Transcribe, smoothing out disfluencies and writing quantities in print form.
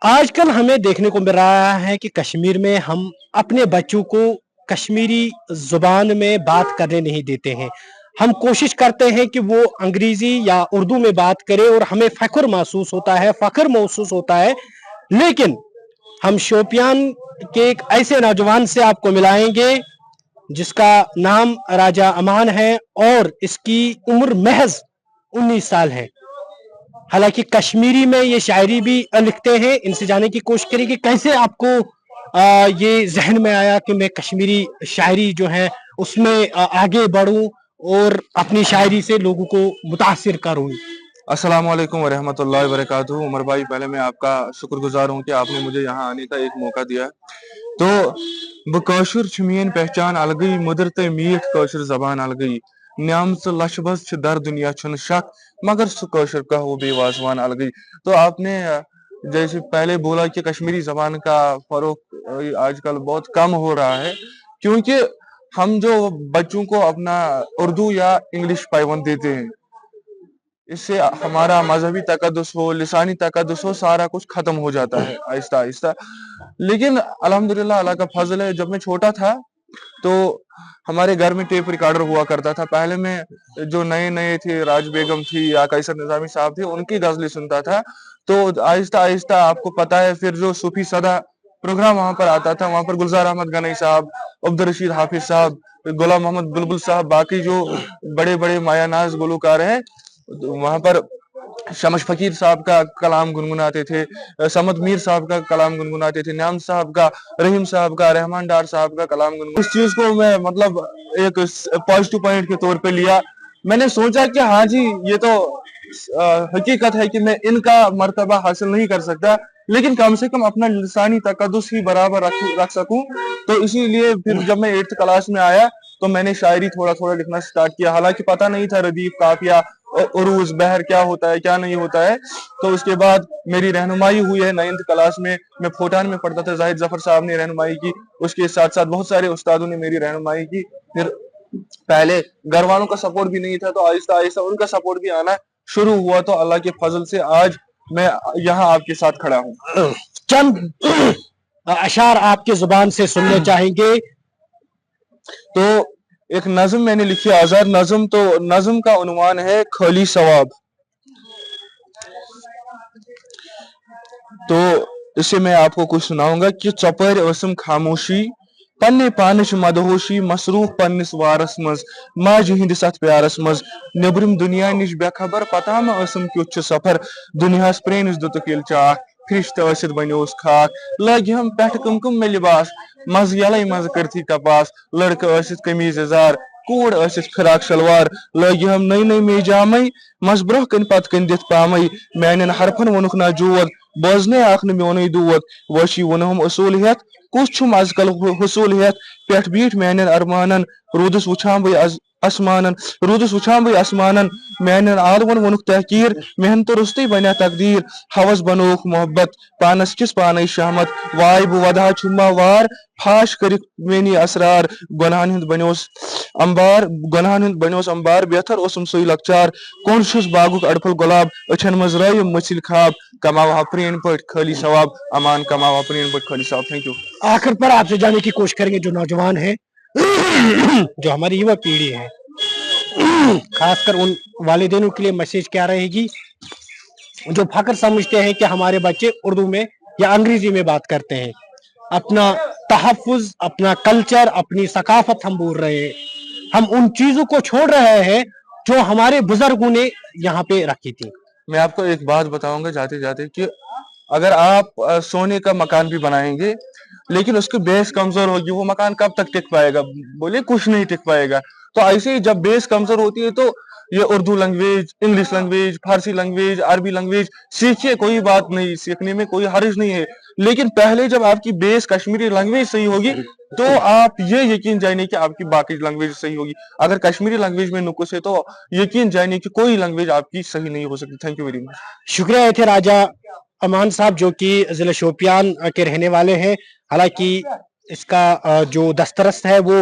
آج کل ہمیں دیکھنے کو مل رہا ہے کہ کشمیر میں ہم اپنے بچوں کو کشمیری زبان میں بات کرنے نہیں دیتے ہیں. ہم کوشش کرتے ہیں کہ وہ انگریزی یا اردو میں بات کرے اور ہمیں فخر محسوس ہوتا ہے. لیکن ہم شوپیان کے ایک ایسے نوجوان سے آپ کو ملائیں گے جس کا نام راجہ امان ہے اور اس کی عمر محض 19 سال ہے. حالانکہ کشمیری میں یہ شاعری بھی لکھتے ہیں. ان سے جانے کی کوشش کریں کہ کیسے آپ کو یہ ذہن میں آیا کہ میں کشمیری شاعری جو ہے اس میں آگے بڑھوں اور اپنی شاعری سے لوگوں کو متاثر کروں. السلام علیکم ورحمۃ اللہ وبرکاتہ. عمر بھائی، پہلے میں آپ کا شکر گزار ہوں کہ آپ نے مجھے یہاں آنے کا ایک موقع دیا. تو بکاشر چھمین پہچان الگئی مدر تے میٹھ کاشر زبان الگئی نعمت لچھ بز چھ در دنیا چھن شک مگر سو کاشر کا وہ بے وازوان الگئی. تو آپ نے جیسے پہلے بولا کہ کشمیری زبان کا فروغ آج کل بہت کم ہو رہا ہے، کیونکہ ہم جو بچوں کو اپنا اردو یا انگلش پیوند دیتے ہیں، اس سے ہمارا مذہبی تقدس ہو، لسانی تقدس ہو، سارا کچھ ختم ہو جاتا ہے آہستہ آہستہ. لیکن الحمدللہ اللہ کا فضل ہے، جب میں چھوٹا تھا تو ہمارے گھر میں ٹیپ ریکارڈر ہوا کرتا تھا. پہلے میں جو نئے نئے تھے، راج بیگم تھی یا قیصر نظامی صاحب تھے، ان کی غزلیں سنتا تھا. تو آہستہ آہستہ آپ کو پتا ہے پھر جو صوفی صدا پروگرام وہاں پر آتا تھا، وہاں پر گلزار احمد گنئی صاحب، عبدالرشید حافظ صاحب، غلام محمد بلبل صاحب، باقی جو بڑے بڑے مایہ ناز گلوکار ہیں، وہاں پر شمش فقیر صاحب کا کلام گنگناتے تھے، سمد میر صاحب کا کلام گنگناتے تھے، نیام صاحب کا، رحیم صاحب کا، رحمان ڈار صاحب کا کلام گنگناتے تھے. اس چیز کو میں مطلب ایک پازیٹو پوائنٹ کے طور پہ لیا. میں نے سوچا کہ ہاں جی، یہ تو حقیقت ہے کہ میں ان کا مرتبہ حاصل نہیں کر سکتا، لیکن کم سے کم اپنا لسانی تقدس ہی برابر رکھ سکوں. تو اسی لیے پھر جب میں 8th کلاس میں آیا تو میں نے شاعری تھوڑا تھوڑا لکھنا سٹارٹ کیا. حالانکہ پتہ نہیں تھا ردیف، قافیہ، عروض، بحر کیا ہوتا ہے کیا نہیں ہوتا ہے. تو اس کے بعد میری رہنمائی ہوئی ہے 9th کلاس میں. میں پھوٹان میں پڑھتا تھا، زاہد ظفر صاحب نے رہنمائی کی، اس کے ساتھ ساتھ بہت سارے استادوں نے میری رہنمائی کی. پھر پہلے گھر والوں کا سپورٹ بھی نہیں تھا، تو آہستہ آہستہ ان کا سپورٹ بھی آنا شروع ہوا. تو اللہ کے فضل سے آج میں یہاں آپ کے ساتھ کھڑا ہوں. چند اشعار آپ کے زبان سے سننے چاہیں گے. تو ایک نظم میں نے لکھی، آزاد نظم. تو نظم کا عنوان ہے خالی ثواب. تو اس سے میں آپ کو کچھ سناؤں گا کہ چپر اسم خاموشی پنے پانچ مدہوشی مصروف پنس وارس مز ماجہ ہندس ات پیارس مز نیبرم دنیا نش بے خبر پتہ ما اسم کیُتھ چھ سفر دنیاس پرینس دتک ییٚلہِ چاکھ فرشتہ ٲسِتھ بنیوس خاک لٲگۍ ہم پٮ۪ٹھٕ کم کم مےٚ لباس مزٕ یلے مزٕ کٔرتھی کپاس لڑکہٕ ٲسِتھ قمیٖض یزار کوٗر ٲسِتھ فراک شلوار لٲگۍ ہم نٔے نٔے مے جامے مز برونٛہہ کن پتہٕ کن دِتھ پامے میانٮ۪ن حرفن ووٚنُکھ نا جود بوزنے آکھ نہٕ میونُے دود وٲشی ووٚنہم اصوٗل ہٮ۪تھ کُس چھُم از کل حصوٗل ہٮ۪تھ پٮ۪ٹھ بیٖٹھ میانٮ۪ن ارمانن روٗدس وٕچھان بہٕ اسمانن میانٮ۪ن عالون ووٚنُکھ تحقیٖر محنتہٕ روٚستُے بنیٛا تقدیٖر ہوس بنووُکھ محبت پانس کِس پانے شہمت واے بہٕ ودہا چھُمہ وار فاش کٔرِکھ میٲنی اسرار گۄنہن ہُنٛد بنیوس امبار بہتر اوسُم سُے لۄکچار کوٚنڈ چھُس باغُک اڑپھل گۄلاب أچھن منٛز رٲوِم مٔژھِل خواب کماوہا پرٛٲنۍ پٲٹھۍ خٲلی ثواب. امان کماوہا پرٛٲنۍ پٲٹھۍ خٲلی ثواب. Thank you. آخر پر آپ سے جانے کی کوشش کریں گے جو نوجوان ہیں جو ہماری یووا پیڑھی ہے، خاص کر ان والدینوں کے لیے میسج کیا رہے گی جو فخر سمجھتے ہیں کہ ہمارے بچے اردو میں یا انگریزی میں بات کرتے ہیں. اپنا تحفظ، اپنا کلچر، اپنی ثقافت ہم بھول رہے ہیں. ہم ان چیزوں کو چھوڑ رہے ہیں جو ہمارے بزرگوں نے یہاں پہ رکھی تھی. میں آپ کو ایک بات بتاؤں گا جاتے جاتے کہ اگر آپ سونے کا مکان بھی بنائیں گے لیکن اس کی بیس کمزور ہوگی، وہ مکان کب تک ٹک پائے گا؟ بولے کچھ نہیں ٹک پائے گا. تو ایسے ہی جب بیس کمزور ہوتی ہے تو یہ اردو لینگویج، انگلش لینگویج، فارسی لینگویج، عربی لینگویج سیکھیے، کوئی بات نہیں، سیکھنے میں کوئی حرج نہیں ہے. لیکن پہلے جب آپ کی بیس کشمیری لینگویج صحیح ہوگی تو آپ یہ یقین جانیے کہ آپ کی باقی لینگویج صحیح ہوگی. اگر کشمیری لینگویج میں نقص ہے تو یقین جانیے کہ کوئی لینگویج آپ کی صحیح نہیں ہو سکتی. Thank you very much. شکریہ. یہ تھے راجہ امان صاحب جو کہ ضلع شوپیان کے رہنے والے ہیں. حالانکہ اس کا جو دسترس ہے وہ